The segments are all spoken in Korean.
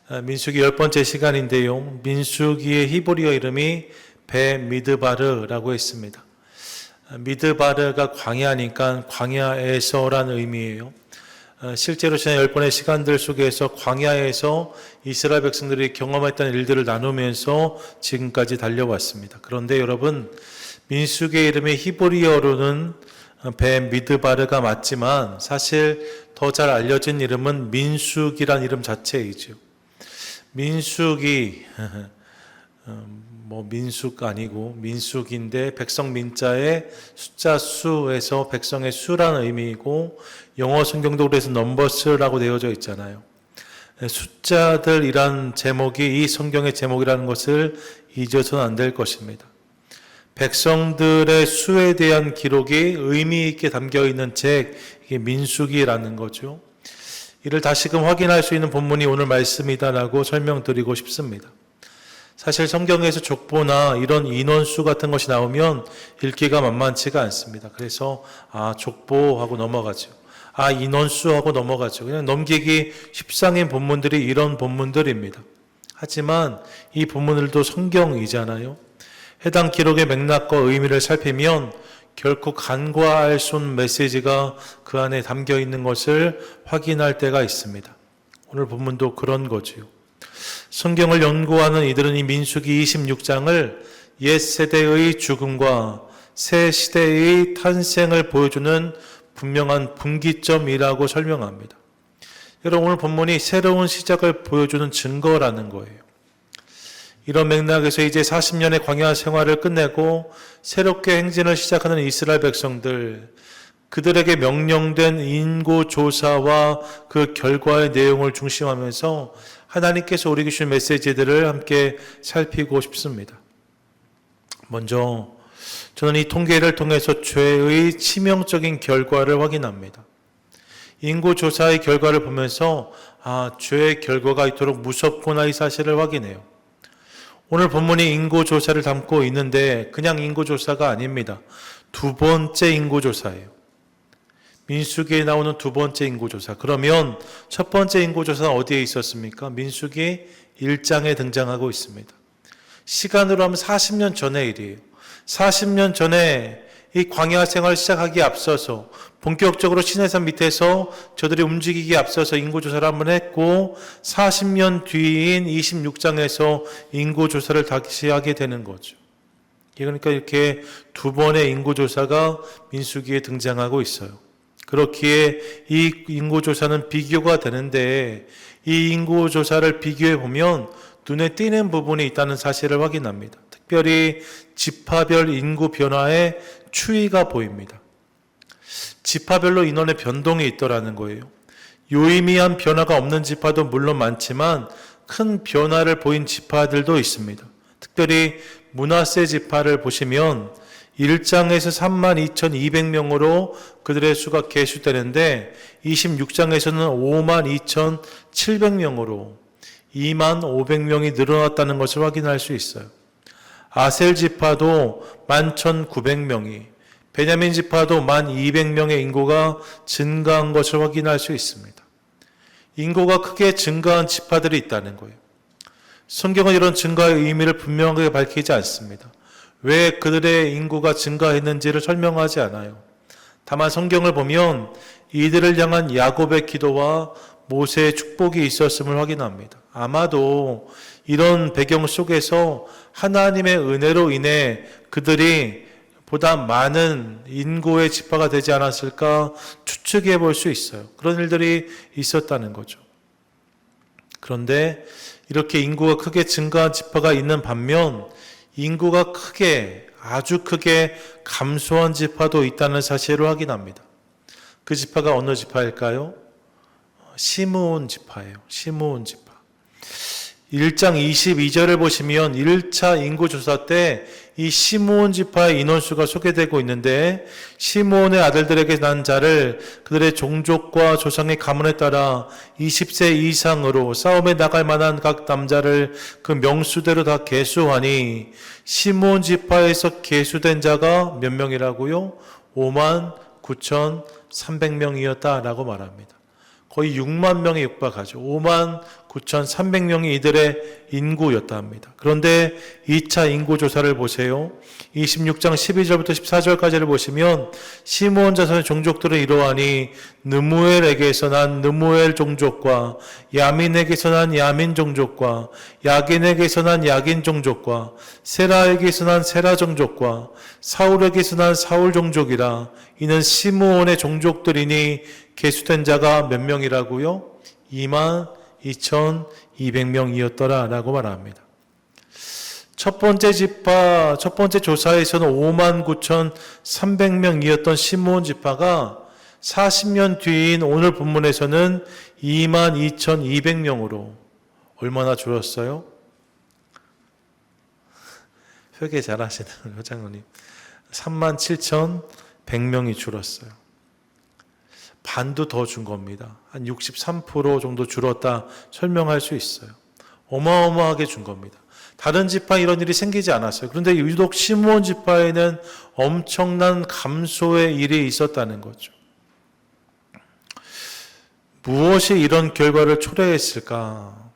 민수기 10번째 시간인데요. 민수기의 히브리어 이름이 베미드바르라고 했습니다. 미드바르가 광야니까 광야에서라는 의미예요. 실제로 지난 10번의 시간들 속에서 광야에서 이스라엘 백성들이 경험했던 일들을 나누면서 지금까지 달려왔습니다. 그런데 여러분, 민수기의 이름이 히브리어로는 베미드바르가 맞지만 사실 더 잘 알려진 이름은 민수기란 이름 자체이죠. 민수기, 민숙 아니고 민숙인데 백성 민자의 숫자 수에서 백성의 수라는 의미이고, 영어 성경도 그래서 넘버스라고 되어져 있잖아요. 숫자들이란 제목이 이 성경의 제목이라는 것을 잊어서는 안 될 것입니다. 백성들의 수에 대한 기록이 의미 있게 담겨 있는 책, 이게 민수기라는 거죠. 이를 다시금 확인할 수 있는 본문이 오늘 말씀이다라고 설명드리고 싶습니다. 사실 성경에서 족보나 이런 인원수 같은 것이 나오면 읽기가 만만치가 않습니다. 그래서 족보하고 넘어가죠. 인원수하고 넘어가죠. 그냥 넘기기 십상인 본문들이 이런 본문들입니다. 하지만 이 본문들도 성경이잖아요. 해당 기록의 맥락과 의미를 살피면 결코 간과할 수 없는 메시지가 그 안에 담겨 있는 것을 확인할 때가 있습니다. 오늘 본문도 그런 거지요. 성경을 연구하는 이들은 이 민수기 26장을 옛 세대의 죽음과 새 시대의 탄생을 보여주는 분명한 분기점이라고 설명합니다. 여러분, 오늘 본문이 새로운 시작을 보여주는 증거라는 거예요. 이런 맥락에서 이제 40년의 광야 생활을 끝내고 새롭게 행진을 시작하는 이스라엘 백성들, 그들에게 명령된 인구조사와 그 결과의 내용을 중심하면서 하나님께서 우리에게 주신 메시지들을 함께 살피고 싶습니다. 먼저 저는 이 통계를 통해서 죄의 치명적인 결과를 확인합니다. 인구조사의 결과를 보면서 죄의 결과가 이토록 무섭구나, 이 사실을 확인해요. 오늘 본문이 인구조사를 담고 있는데 그냥 인구조사가 아닙니다. 두 번째 인구조사예요. 민수기에 나오는 두 번째 인구조사. 그러면 첫 번째 인구조사는 어디에 있었습니까? 민수기 1장에 등장하고 있습니다. 시간으로 하면 40년 전의 일이에요. 40년 전에 이 광야 생활을 시작하기에 앞서서 본격적으로 시내산 밑에서 저들이 움직이기에 앞서서 인구조사를 한번 했고, 40년 뒤인 26장에서 인구조사를 다시 하게 되는 거죠. 그러니까 이렇게 두 번의 인구조사가 민수기에 등장하고 있어요. 그렇기에 이 인구조사는 비교가 되는데, 이 인구조사를 비교해 보면 눈에 띄는 부분이 있다는 사실을 확인합니다. 특별히 지파별 인구 변화의 추이가 보입니다. 지파별로 인원의 변동이 있더라는 거예요. 유의미한 변화가 없는 지파도 물론 많지만 큰 변화를 보인 지파들도 있습니다. 특별히 므낫세 지파를 보시면 1장에서 32,200명으로 그들의 수가 계수되는데 26장에서는 52,700명으로 25,500명이 늘어났다는 것을 확인할 수 있어요. 아셀 지파도 11,900명이, 베냐민 지파도 12,200명의 인구가 증가한 것을 확인할 수 있습니다. 인구가 크게 증가한 지파들이 있다는 거예요. 성경은 이런 증가의 의미를 분명하게 밝히지 않습니다. 왜 그들의 인구가 증가했는지를 설명하지 않아요. 다만 성경을 보면 이들을 향한 야곱의 기도와 모세의 축복이 있었음을 확인합니다. 아마도 이런 배경 속에서 하나님의 은혜로 인해 그들이 보다 많은 인구의 지파가 되지 않았을까 추측해 볼 수 있어요. 그런 일들이 있었다는 거죠. 그런데 이렇게 인구가 크게 증가한 지파가 있는 반면 인구가 아주 크게 감소한 지파도 있다는 사실을 확인합니다. 그 지파가 어느 지파일까요? 시므온 지파예요. 시므온 지파. 1장 22절을 보시면 1차 인구조사 때 이 시므온 지파의 인원수가 소개되고 있는데, 시므온의 아들들에게 난 자를 그들의 종족과 조상의 가문에 따라 20세 이상으로 싸움에 나갈 만한 각 남자를 그 명수대로 다 계수하니 시므온 지파에서 계수된 자가 몇 명이라고요? 59,300명이었다라고 말합니다. 거의 6만 명에 육박하죠. 9,300명이 이들의 인구였다 합니다. 그런데 2차 인구 조사를 보세요. 26장 12절부터 14절까지를 보시면 시므온 자손의 종족들은 이러하니 느무엘에게서 난 느무엘 종족과 야민에게서 난 야민 종족과 야긴에게서 난 야긴 종족과 세라에게서 난 세라 종족과 사울에게서 난 사울 종족이라. 이는 시므온의 종족들이니 계수된 자가 몇 명이라고요? 22,200명이었더라 라고 말합니다. 첫 번째 지파, 첫 번째 조사에서는 59,300명이었던 시므온 지파가 40년 뒤인 오늘 본문에서는 22,200명으로 얼마나 줄었어요? 회계 잘하시는 회장님. 37,100명이 줄었어요. 반도 더 준 겁니다. 한 63% 정도 줄었다 설명할 수 있어요. 어마어마하게 준 겁니다. 다른 지파에 이런 일이 생기지 않았어요. 그런데 유독 시므온 지파에는 엄청난 감소의 일이 있었다는 거죠. 무엇이 이런 결과를 초래했을까?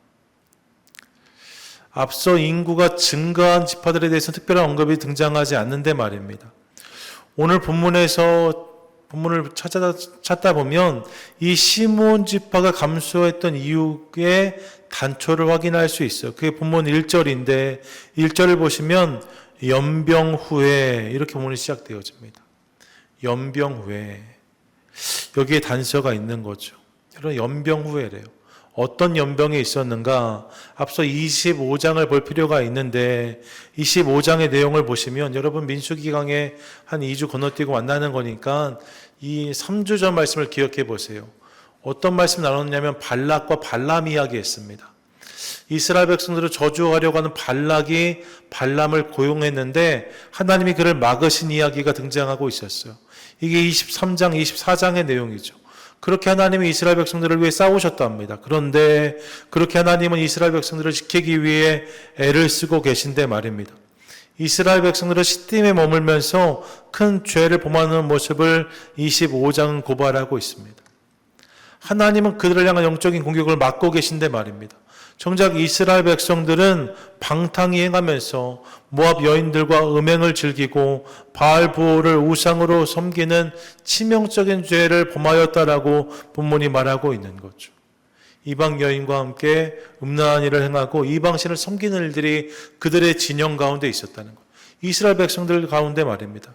앞서 인구가 증가한 지파들에 대해서 특별한 언급이 등장하지 않는데 말입니다. 오늘 본문을 찾다 보면 이 시므온 지파가 감소했던 이유의 단초를 확인할 수 있어요. 그게 본문 1절인데 1절을 보시면 연병 후에 이렇게 본문이 시작되어집니다. 연병 후에 여기에 단서가 있는 거죠. 여러분 연병 후에래요. 어떤 연병이 있었는가? 앞서 25장을 볼 필요가 있는데 25장의 내용을 보시면 여러분 민수기 강에 한 2주 건너뛰고 만나는 거니까 이 3주 전 말씀을 기억해 보세요. 어떤 말씀 나눴냐면 발락과 발람 이야기 했습니다. 이스라엘 백성들을 저주하려고 하는 발락이 발람을 고용했는데 하나님이 그를 막으신 이야기가 등장하고 있었어요. 이게 23장, 24장의 내용이죠. 그렇게 하나님이 이스라엘 백성들을 위해 싸우셨답니다. 그런데 그렇게 하나님은 이스라엘 백성들을 지키기 위해 애를 쓰고 계신데 말입니다. 이스라엘 백성들은 시딤에 머물면서 큰 죄를 범하는 모습을 25장은 고발하고 있습니다. 하나님은 그들을 향한 영적인 공격을 막고 계신데 말입니다. 정작 이스라엘 백성들은 방탕히 행하면서 모압 여인들과 음행을 즐기고 바알 부호를 우상으로 섬기는 치명적인 죄를 범하였다라고 본문이 말하고 있는 거죠. 이방 여인과 함께 음란한 일을 행하고 이방신을 섬기는 일들이 그들의 진영 가운데 있었다는 것. 이스라엘 백성들 가운데 말입니다.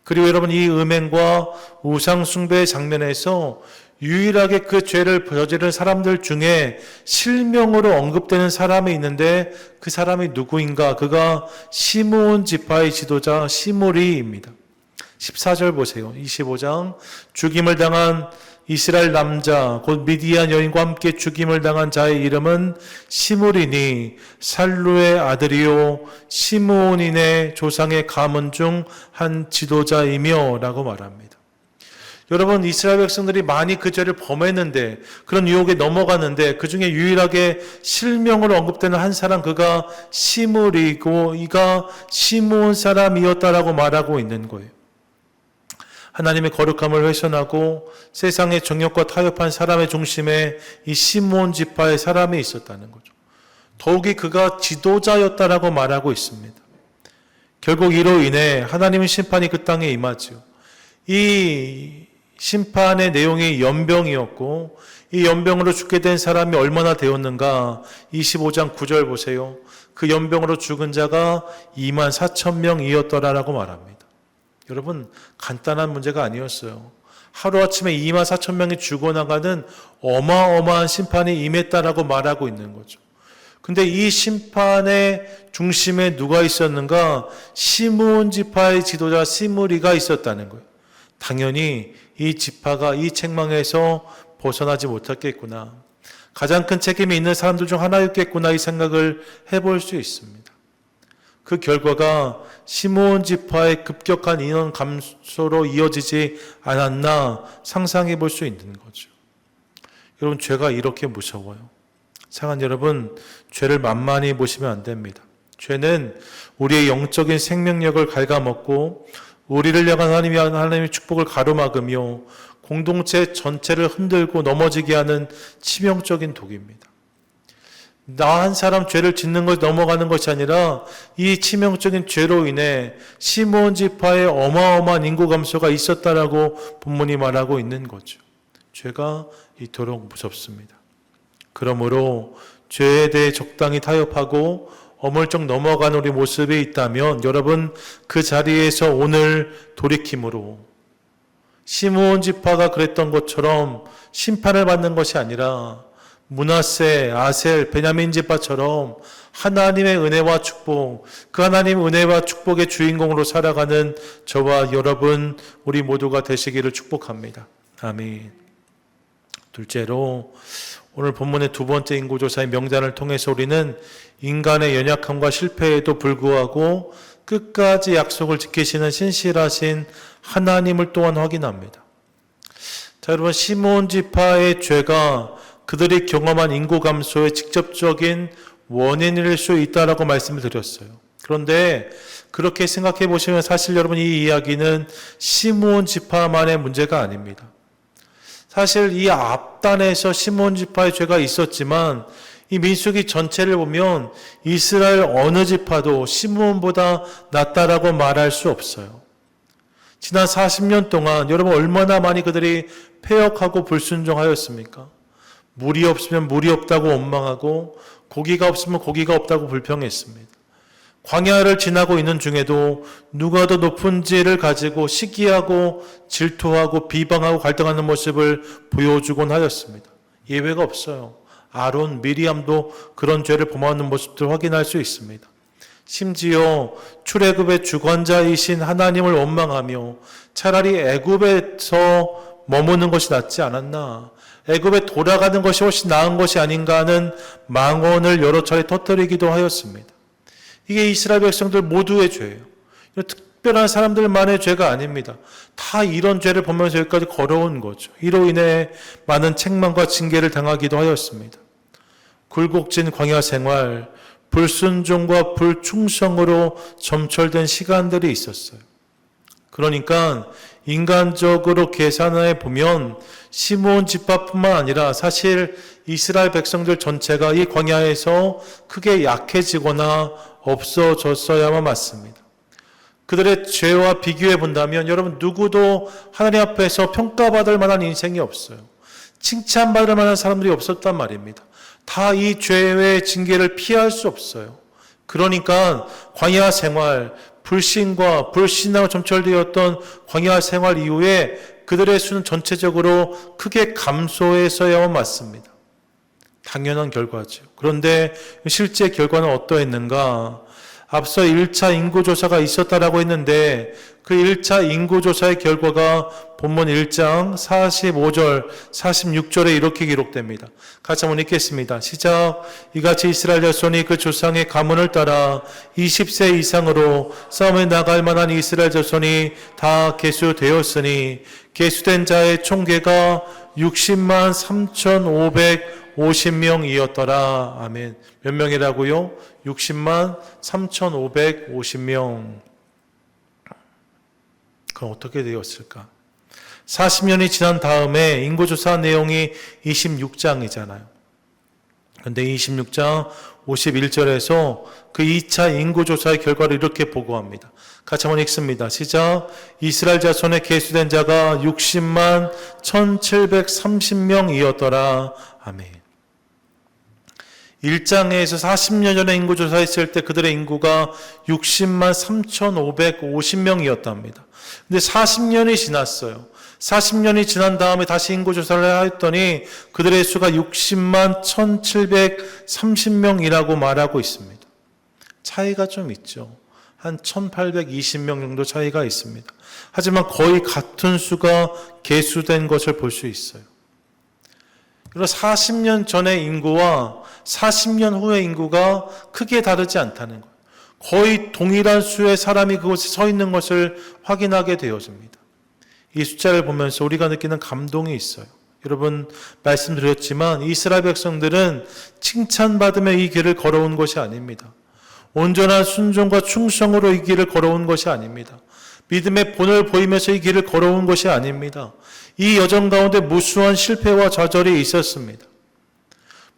그리고 여러분 이 음행과 우상 숭배의 장면에서 유일하게 그 죄를 저지른 사람들 중에 실명으로 언급되는 사람이 있는데 그 사람이 누구인가? 그가 시므온 지파의 지도자 시므리입니다. 14절 보세요. 25장 죽임을 당한 이스라엘 남자 곧 미디안 여인과 함께 죽임을 당한 자의 이름은 시므리니 살루의 아들이요 시므온인의 조상의 가문 중 한 지도자이며 라고 말합니다. 여러분 이스라엘 백성들이 많이 그 죄를 범했는데 그런 유혹에 넘어갔는데 그 중에 유일하게 실명으로 언급되는 한 사람 그가 시므리고 이가 시므온 사람이었다라고 말하고 있는 거예요. 하나님의 거룩함을 훼손하고 세상의 정욕과 타협한 사람의 중심에 이 시므온 지파의 사람이 있었다는 거죠. 더욱이 그가 지도자였다라고 말하고 있습니다. 결국 이로 인해 하나님의 심판이 그 땅에 임하지요. 이 심판의 내용이 연병이었고 이 연병으로 죽게 된 사람이 얼마나 되었는가? 25장 9절 보세요. 그 연병으로 죽은 자가 24,000명이었더라라고 말합니다. 여러분 간단한 문제가 아니었어요. 하루아침에 24,000명이 죽어나가는 어마어마한 심판이 임했다라고 말하고 있는 거죠. 근데 이 심판의 중심에 누가 있었는가? 시므온 지파의 지도자 시므리가 있었다는 거예요. 당연히 이 지파가 이 책망에서 벗어나지 못했겠구나. 가장 큰 책임이 있는 사람들 중 하나였겠구나 이 생각을 해볼 수 있습니다. 그 결과가 시므온 지파의 급격한 인원 감소로 이어지지 않았나 상상해 볼 수 있는 거죠. 여러분 죄가 이렇게 무서워요. 사랑하는 여러분 죄를 만만히 보시면 안 됩니다. 죄는 우리의 영적인 생명력을 갉아먹고 우리를 향한 하나님의 축복을 가로막으며 공동체 전체를 흔들고 넘어지게 하는 치명적인 독입니다. 나 한 사람 죄를 짓는 걸 넘어가는 것이 아니라 이 치명적인 죄로 인해 시므온 지파에 어마어마한 인구 감소가 있었다라고 본문이 말하고 있는 거죠. 죄가 이토록 무섭습니다. 그러므로 죄에 대해 적당히 타협하고 어물쩍 넘어가는 우리 모습이 있다면 여러분 그 자리에서 오늘 돌이킴으로 시므온 지파가 그랬던 것처럼 심판을 받는 것이 아니라 므낫세, 아셀, 베냐민 지파처럼 하나님의 은혜와 축복, 그 하나님의 은혜와 축복의 주인공으로 살아가는 저와 여러분 우리 모두가 되시기를 축복합니다. 아멘. 둘째로 오늘 본문의 두 번째 인구조사의 명단을 통해서 우리는 인간의 연약함과 실패에도 불구하고 끝까지 약속을 지키시는 신실하신 하나님을 또한 확인합니다. 자, 여러분 시므온 지파의 죄가 그들이 경험한 인구 감소의 직접적인 원인일 수 있다라고 말씀을 드렸어요. 그런데 그렇게 생각해 보시면 사실 여러분 이 이야기는 시므온 지파만의 문제가 아닙니다. 사실 이 앞단에서 시므온 지파의 죄가 있었지만 이 민수기 전체를 보면 이스라엘 어느 지파도 시므온보다 낫다라고 말할 수 없어요. 지난 40년 동안 여러분 얼마나 많이 그들이 패역하고 불순종하였습니까? 물이 없으면 물이 없다고 원망하고 고기가 없으면 고기가 없다고 불평했습니다. 광야를 지나고 있는 중에도 누가 더 높은지를 가지고 시기하고 질투하고 비방하고 갈등하는 모습을 보여주곤 하였습니다. 예외가 없어요. 아론, 미리암도 그런 죄를 범하는 모습들을 확인할 수 있습니다. 심지어 출애굽의 주관자이신 하나님을 원망하며 차라리 애굽에서 머무는 것이 낫지 않았나, 애굽에 돌아가는 것이 훨씬 나은 것이 아닌가 하는 망언을 여러 차례 터뜨리기도 하였습니다. 이게 이스라엘 백성들 모두의 죄예요. 특별한 사람들만의 죄가 아닙니다. 다 이런 죄를 보면서 여기까지 걸어온 거죠. 이로 인해 많은 책망과 징계를 당하기도 하였습니다. 굴곡진 광야 생활, 불순종과 불충성으로 점철된 시간들이 있었어요. 그러니까 인간적으로 계산해 보면 시므온 지파뿐만 아니라 사실 이스라엘 백성들 전체가 이 광야에서 크게 약해지거나 없어졌어야만 맞습니다. 그들의 죄와 비교해 본다면 여러분 누구도 하나님 앞에서 평가받을 만한 인생이 없어요. 칭찬받을 만한 사람들이 없었단 말입니다. 다 이 죄의 징계를 피할 수 없어요. 그러니까 광야 생활, 불신과 불신하고 점철되었던 광야 생활 이후에 그들의 수는 전체적으로 크게 감소해서야만 맞습니다. 당연한 결과죠. 그런데 실제 결과는 어떠했는가? 앞서 1차 인구조사가 있었다라고 했는데 그 1차 인구조사의 결과가 본문 1장 45절, 46절에 이렇게 기록됩니다. 같이 한번 읽겠습니다. 시작. 이같이 이스라엘 자손이 그 조상의 가문을 따라 20세 이상으로 싸움에 나갈 만한 이스라엘 자손이 다 계수되었으니 계수된 자의 총계가 60만 3,550명이었더라. 아멘. 몇 명이라고요? 60만 3,550명. 그럼 어떻게 되었을까? 40년이 지난 다음에 인구조사 내용이 26장이잖아요. 그런데 26장 51절에서 그 2차 인구조사의 결과를 이렇게 보고합니다. 같이 한번 읽습니다. 시작. 이스라엘 자손에 계수된 자가 60만 1,730명이었더라. 아멘. 1장에서 40년 전에 인구조사했을 때 그들의 인구가 60만 3,550명이었답니다. 근데 40년이 지났어요. 40년이 지난 다음에 다시 인구조사를 했더니 그들의 수가 60만 1,730명이라고 말하고 있습니다. 차이가 좀 있죠. 한 1,820명 정도 차이가 있습니다. 하지만 거의 같은 수가 계수된 것을 볼 수 있어요. 그리고 40년 전의 인구와 40년 후의 인구가 크게 다르지 않다는 거예요. 거의 동일한 수의 사람이 그곳에 서 있는 것을 확인하게 되어집니다. 이 숫자를 보면서 우리가 느끼는 감동이 있어요. 여러분 말씀드렸지만 이스라엘 백성들은 칭찬받으며 이 길을 걸어온 것이 아닙니다. 온전한 순종과 충성으로 이 길을 걸어온 것이 아닙니다. 믿음의 본을 보이면서 이 길을 걸어온 것이 아닙니다. 이 여정 가운데 무수한 실패와 좌절이 있었습니다.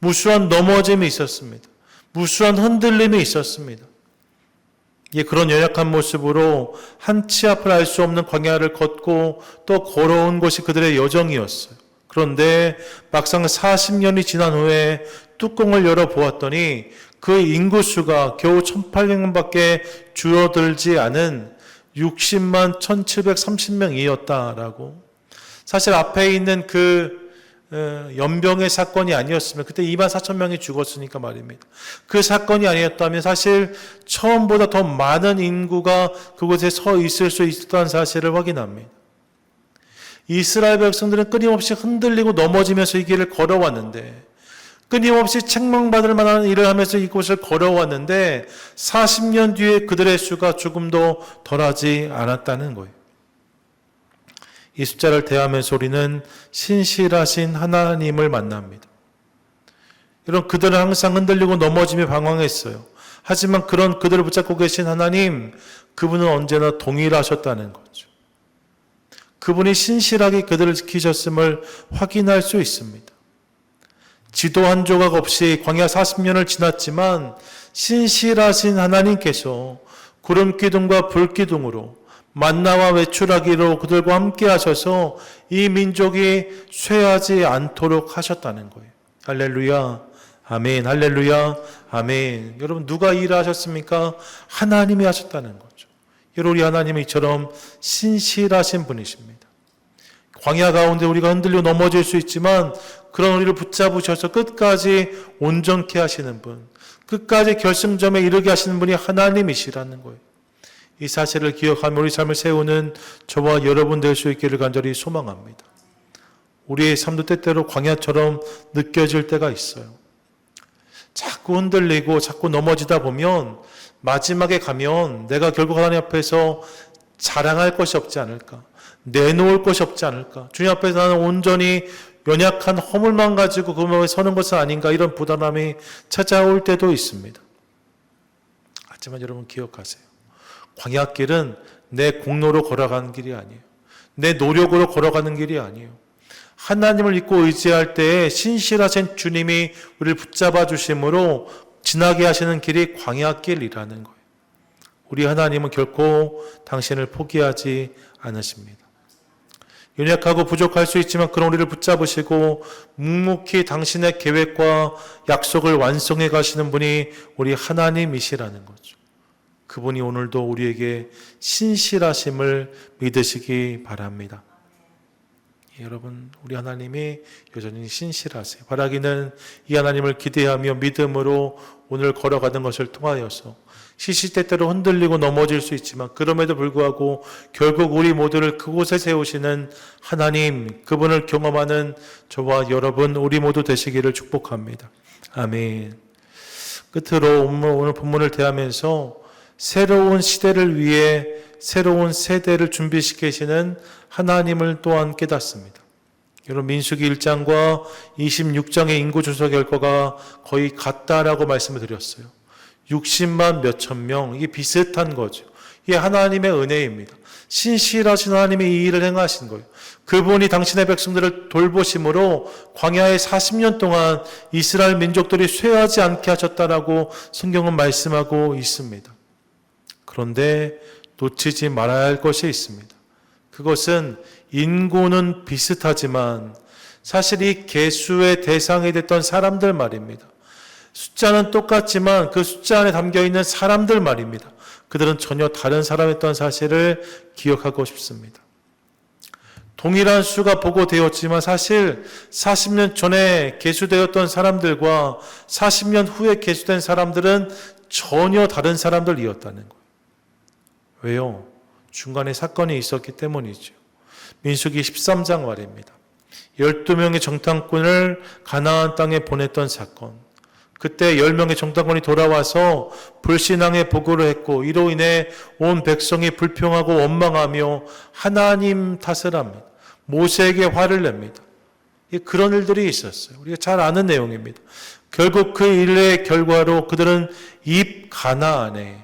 무수한 넘어짐이 있었습니다. 무수한 흔들림이 있었습니다. 그런 연약한 모습으로 한 치 앞을 알 수 없는 광야를 걷고 또 걸어온 것이 그들의 여정이었어요. 그런데 막상 40년이 지난 후에 뚜껑을 열어보았더니 그 인구수가 겨우 1800명밖에 줄어들지 않은 60만 1730명이었다라고. 사실 앞에 있는 그 연병의 사건이 아니었으면, 그때 2만 4천 명이 죽었으니까 말입니다. 그 사건이 아니었다면 사실 처음보다 더 많은 인구가 그곳에 서 있을 수 있었다는 사실을 확인합니다. 이스라엘 백성들은 끊임없이 흔들리고 넘어지면서 이 길을 걸어왔는데, 끊임없이 책망받을 만한 일을 하면서 이곳을 걸어왔는데 40년 뒤에 그들의 수가 조금도 덜하지 않았다는 거예요. 이 숫자를 대하면서 우리는 신실하신 하나님을 만납니다. 여러분, 그들은 항상 흔들리고 넘어지며 방황했어요. 하지만 그런 그들을 붙잡고 계신 하나님, 그분은 언제나 동일하셨다는 거죠. 그분이 신실하게 그들을 지키셨음을 확인할 수 있습니다. 지도 한 조각 없이 광야 40년을 지났지만 신실하신 하나님께서 구름 기둥과 불 기둥으로 만나와 외출하기로 그들과 함께 하셔서 이 민족이 쇠하지 않도록 하셨다는 거예요. 할렐루야, 아멘, 할렐루야, 아멘. 여러분, 누가 일하셨습니까? 하나님이 하셨다는 거죠. 여러분, 우리 하나님이 이처럼 신실하신 분이십니다. 광야 가운데 우리가 흔들려 넘어질 수 있지만 그런 우리를 붙잡으셔서 끝까지 온전케 하시는 분, 끝까지 결승점에 이르게 하시는 분이 하나님이시라는 거예요. 이 사실을 기억하며 우리 삶을 세우는 저와 여러분 될 수 있기를 간절히 소망합니다. 우리의 삶도 때때로 광야처럼 느껴질 때가 있어요. 자꾸 흔들리고 자꾸 넘어지다 보면 마지막에 가면 내가 결국 하나님 앞에서 자랑할 것이 없지 않을까, 내놓을 것이 없지 않을까, 주님 앞에서 나는 온전히 연약한 허물만 가지고 그 몸에 서는 것은 아닌가, 이런 부담감이 찾아올 때도 있습니다. 하지만 여러분 기억하세요. 광야길은 내 공로로 걸어가는 길이 아니에요. 내 노력으로 걸어가는 길이 아니에요. 하나님을 믿고 의지할 때에 신실하신 주님이 우리를 붙잡아 주심으로 지나게 하시는 길이 광야길이라는 거예요. 우리 하나님은 결코 당신을 포기하지 않으십니다. 연약하고 부족할 수 있지만 그런 우리를 붙잡으시고 묵묵히 당신의 계획과 약속을 완성해 가시는 분이 우리 하나님이시라는 거죠. 그분이 오늘도 우리에게 신실하심을 믿으시기 바랍니다. 여러분, 우리 하나님이 여전히 신실하세요. 바라기는 이 하나님을 기대하며 믿음으로 오늘 걸어가는 것을 통하여서 시시때때로 흔들리고 넘어질 수 있지만 그럼에도 불구하고 결국 우리 모두를 그곳에 세우시는 하나님, 그분을 경험하는 저와 여러분 우리 모두 되시기를 축복합니다. 아멘. 끝으로 오늘 본문을 대하면서 새로운 시대를 위해 새로운 세대를 준비시키시는 하나님을 또한 깨닫습니다. 여러분, 민수기 1장과 26장의 인구 조사 결과가 거의 같다라고 말씀을 드렸어요. 60만 몇천 명, 이게 비슷한 거죠. 이게 하나님의 은혜입니다. 신실하신 하나님이 이 일을 행하신 거예요. 그분이 당신의 백성들을 돌보심으로 광야에 40년 동안 이스라엘 민족들이 쇠하지 않게 하셨다라고 성경은 말씀하고 있습니다. 그런데 놓치지 말아야 할 것이 있습니다. 그것은 인구는 비슷하지만 사실 이 계수의 대상이 됐던 사람들 말입니다. 숫자는 똑같지만 그 숫자 안에 담겨있는 사람들 말입니다. 그들은 전혀 다른 사람이었던 사실을 기억하고 싶습니다. 동일한 수가 보고되었지만 사실 40년 전에 계수되었던 사람들과 40년 후에 계수된 사람들은 전혀 다른 사람들이었다는 거예요. 왜요? 중간에 사건이 있었기 때문이죠. 민수기 13장 말입니다. 12명의 정탐꾼을 가나안 땅에 보냈던 사건. 그때 10명의 정탐꾼이 돌아와서 불신앙의 보고를 했고 이로 인해 온 백성이 불평하고 원망하며 하나님 탓을 합니다. 모세에게 화를 냅니다. 그런 일들이 있었어요. 우리가 잘 아는 내용입니다. 결국 그 일의 결과로 그들은 입 가나안에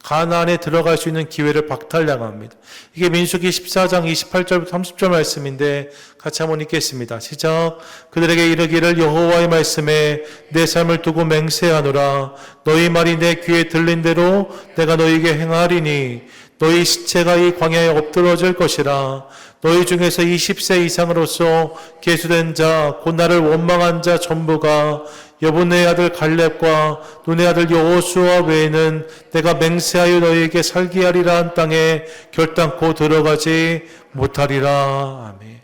가나안에 들어갈 수 있는 기회를 박탈당합니다. 이게 민수기 14장 28절부터 30절 말씀인데 같이 한번 읽겠습니다. 시작. 그들에게 이르기를 여호와의 말씀에 내 삶을 두고 맹세하노라. 너희 말이 내 귀에 들린 대로 내가 너희에게 행하리니 너희 시체가 이 광야에 엎드러질 것이라. 너희 중에서 20세 이상으로서 계수된 자, 곧 나를 원망한 자 전부가 여분의 아들 갈렙과 눈의 아들 여호수아 외에는 내가 맹세하여 너희에게 살게 하리라 한 땅에 결단코 들어가지 못하리라. 아멘.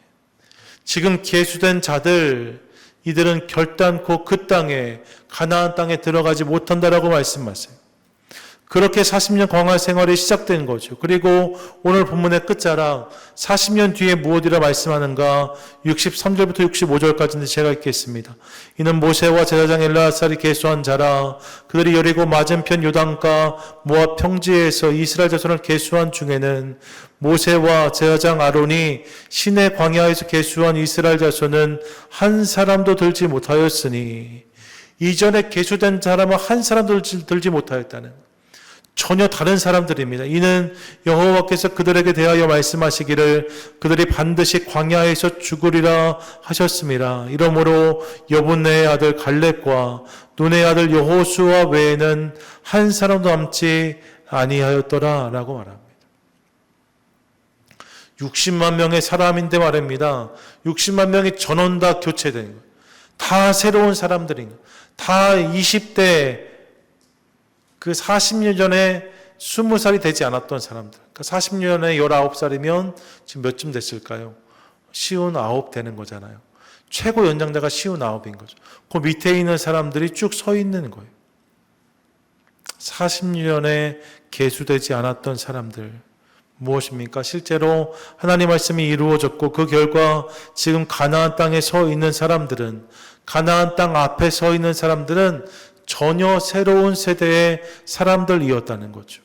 지금 계수된 자들, 이들은 결단코 그 땅에, 가나안 땅에 들어가지 못한다라고 말씀하세요. 그렇게 40년 광야 생활이 시작된 거죠. 그리고 오늘 본문의 끝자락 40년 뒤에 무엇이라 말씀하는가? 63절부터 65절까지인데 제가 읽겠습니다. 이는 모세와 제사장 엘르아살이 계수한 자라. 그들이 여리고 맞은편 요단가 모압 평지에서 이스라엘 자손을 계수한 중에는 모세와 제사장 아론이 시내 광야에서 계수한 이스라엘 자손은 한 사람도 들지 못하였으니, 이전에 계수된 사람은 한 사람도 들지 못하였다는, 전혀 다른 사람들입니다. 이는 여호와께서 그들에게 대하여 말씀하시기를 그들이 반드시 광야에서 죽으리라 하셨습니다. 이러므로 여분의 아들 갈렙과 눈의 아들 여호수아 외에는 한 사람도 남지 아니하였더라 라고 말합니다. 60만 명의 사람인데 말입니다. 60만 명이 전원 다 교체된 거예요. 다 새로운 사람들인 거예요. 다 20대 그 40년 전에 20살이 되지 않았던 사람들. 그러니까 40년 전에 19살이면 지금 몇쯤 됐을까요? 59 되는 거잖아요. 최고 연장자가 59인 거죠. 그 밑에 있는 사람들이 쭉 서 있는 거예요. 40년에 계수되지 않았던 사람들. 무엇입니까? 실제로 하나님 말씀이 이루어졌고 그 결과 지금 가나안 땅에 서 있는 사람들은, 가나안 땅 앞에 서 있는 사람들은 전혀 새로운 세대의 사람들이었다는 거죠.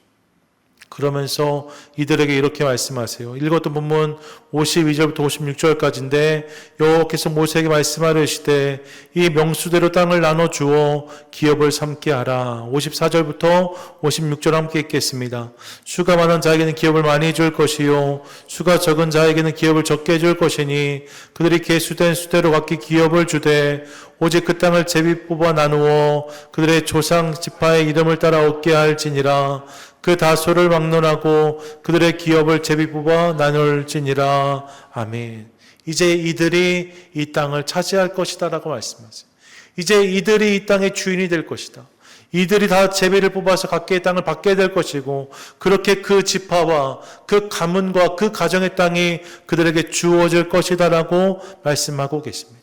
그러면서 이들에게 이렇게 말씀하세요. 읽었던 본문 52절부터 56절까지인데 여호와께서 모세에게 말씀하시되 이 명수대로 땅을 나눠 주어 기업을 삼게 하라. 54절부터 56절 함께 읽겠습니다. 수가 많은 자에게는 기업을 많이 줄 것이요 수가 적은 자에게는 기업을 적게 줄 것이니 그들이 계수된 수대로 각기 기업을 주되 오직 그 땅을 제비 뽑아 나누어 그들의 조상 지파의 이름을 따라 얻게 할지니라. 그 다소를 막론하고 그들의 기업을 제비 뽑아 나눌지니라. 아멘. 이제 이들이 이 땅을 차지할 것이다 라고 말씀하세요. 이제 이들이 이 땅의 주인이 될 것이다. 이들이 다 제비를 뽑아서 각계의 땅을 받게 될 것이고, 그렇게 그 지파와 그 가문과 그 가정의 땅이 그들에게 주어질 것이다 라고 말씀하고 계십니다.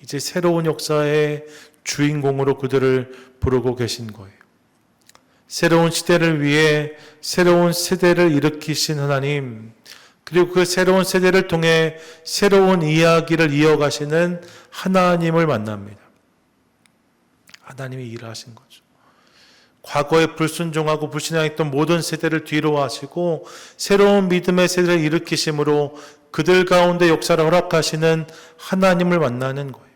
이제 새로운 역사의 주인공으로 그들을 부르고 계신 거예요. 새로운 시대를 위해 새로운 세대를 일으키신 하나님, 그리고 그 새로운 세대를 통해 새로운 이야기를 이어가시는 하나님을 만납니다. 하나님이 일하신 거죠. 과거에 불순종하고 불신앙했던 모든 세대를 뒤로 하시고 새로운 믿음의 세대를 일으키심으로 그들 가운데 역사를 허락하시는 하나님을 만나는 거예요.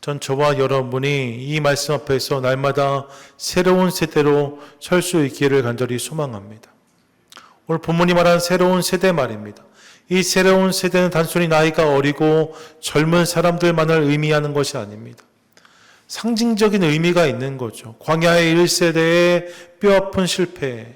전 저와 여러분이 이 말씀 앞에서 날마다 새로운 세대로 설 수 있기를 간절히 소망합니다. 오늘 본문이 말하는 새로운 세대 말입니다. 이 새로운 세대는 단순히 나이가 어리고 젊은 사람들만을 의미하는 것이 아닙니다. 상징적인 의미가 있는 거죠. 광야의 1세대의 뼈아픈 실패,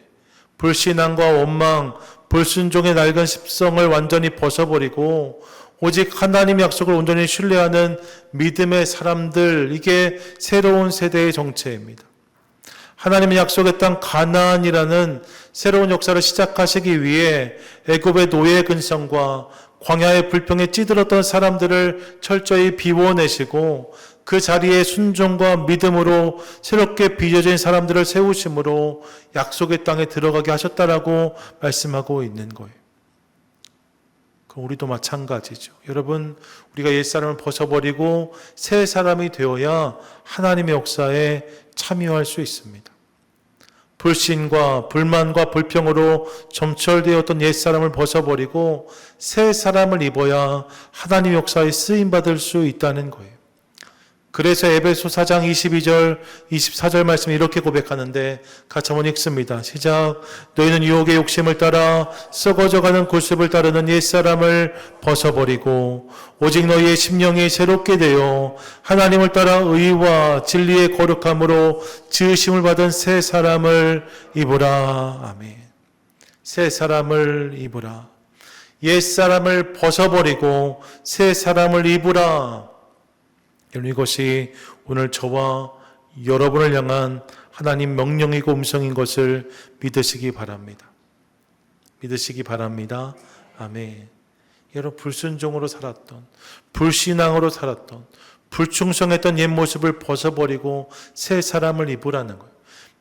불신앙과 원망, 불순종의 낡은 습성을 완전히 벗어버리고 오직 하나님의 약속을 온전히 신뢰하는 믿음의 사람들, 이게 새로운 세대의 정체입니다. 하나님의 약속의 땅 가나안이라는 새로운 역사를 시작하시기 위해 애굽의 노예 근성과 광야의 불평에 찌들었던 사람들을 철저히 비워내시고 그 자리에 순종과 믿음으로 새롭게 빚어진 사람들을 세우심으로 약속의 땅에 들어가게 하셨다라고 말씀하고 있는 거예요. 그럼 우리도 마찬가지죠. 여러분, 우리가 옛사람을 벗어버리고 새 사람이 되어야 하나님의 역사에 참여할 수 있습니다. 불신과 불만과 불평으로 점철되었던 옛사람을 벗어버리고 새 사람을 입어야 하나님의 역사에 쓰임받을 수 있다는 거예요. 그래서 에베소 4장 22절, 24절 말씀 이렇게 고백하는데 같이 한번 읽습니다. 시작. 너희는 유혹의 욕심을 따라 썩어져가는 굴습을 따르는 옛사람을 벗어버리고 오직 너희의 심령이 새롭게 되어 하나님을 따라 의와 진리의 거룩함으로 지으심을 받은 새 사람을 입으라. 아멘. 새 사람을 입으라. 옛사람을 벗어버리고 새 사람을 입으라. 이것이 오늘 저와 여러분을 향한 하나님 명령이고 음성인 것을 믿으시기 바랍니다. 믿으시기 바랍니다. 아멘. 여러분, 불순종으로 살았던, 불신앙으로 살았던, 불충성했던 옛 모습을 벗어버리고 새 사람을 입으라는 거예요.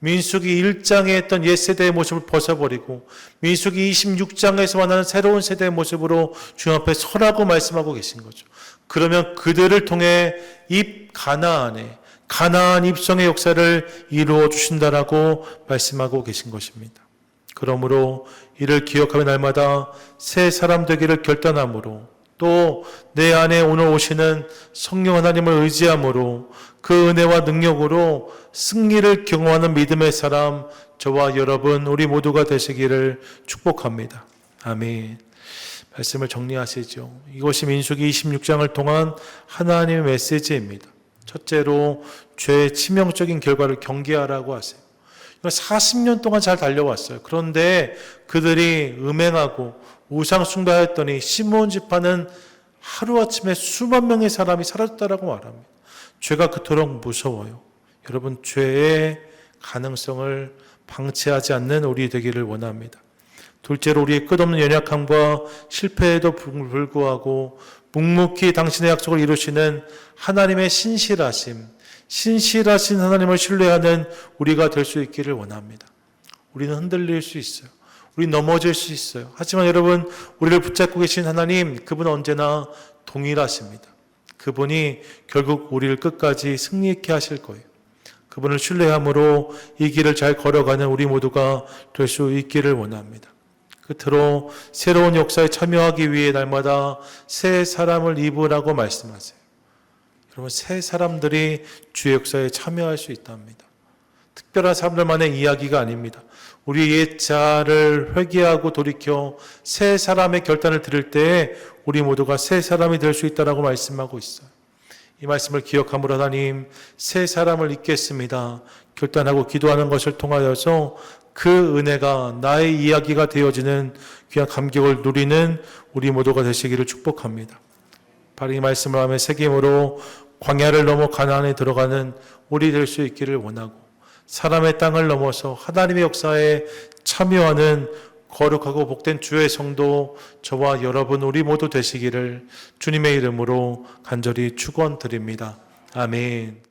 민수기 1장에 했던 옛 세대의 모습을 벗어버리고 민수기 26장에서 만나는 새로운 세대의 모습으로 주님 앞에 서라고 말씀하고 계신 거죠. 그러면 그들을 통해 가나안 입성의 역사를 이루어 주신다라고 말씀하고 계신 것입니다. 그러므로 이를 기억하며 날마다 새 사람 되기를 결단함으로 또 내 안에 오늘 오시는 성령 하나님을 의지함으로 그 은혜와 능력으로 승리를 경험하는 믿음의 사람 저와 여러분 우리 모두가 되시기를 축복합니다. 아멘. 말씀을 정리하시죠. 이것이 민수기 26장을 통한 하나님의 메시지입니다. 첫째로 죄의 치명적인 결과를 경계하라고 하세요. 40년 동안 잘 달려왔어요. 그런데 그들이 음행하고 우상 숭배하였더니 시므온 지파는 하루아침에 수만 명의 사람이 사라졌다라고 말합니다. 죄가 그토록 무서워요. 여러분, 죄의 가능성을 방치하지 않는 우리 되기를 원합니다. 둘째로 우리의 끝없는 연약함과 실패에도 불구하고 묵묵히 당신의 약속을 이루시는 하나님의 신실하신 하나님을 신뢰하는 우리가 될 수 있기를 원합니다. 우리는 흔들릴 수 있어요. 우리는 넘어질 수 있어요. 하지만 여러분, 우리를 붙잡고 계신 하나님, 그분은 언제나 동일하십니다. 그분이 결국 우리를 끝까지 승리케 하실 거예요. 그분을 신뢰함으로 이 길을 잘 걸어가는 우리 모두가 될 수 있기를 원합니다. 끝으로 새로운 역사에 참여하기 위해 날마다 새 사람을 입으라고 말씀하세요. 여러분, 새 사람들이 주의 역사에 참여할 수 있답니다. 특별한 사람들만의 이야기가 아닙니다. 우리의 옛 자를 회개하고 돌이켜 새 사람의 결단을 들을 때에 우리 모두가 새 사람이 될 수 있다라고 말씀하고 있어요. 이 말씀을 기억함으로 하나님, 새 사람을 입겠습니다. 결단하고 기도하는 것을 통하여서 그 은혜가 나의 이야기가 되어지는 귀한 감격을 누리는 우리 모두가 되시기를 축복합니다. 바로 이 말씀을 하며 새김으로 광야를 넘어 가나안에 들어가는 우리 될 수 있기를 원하고 사람의 땅을 넘어서 하나님의 역사에 참여하는 거룩하고 복된 주의 성도 저와 여러분 우리 모두 되시기를 주님의 이름으로 간절히 축원드립니다. 아멘.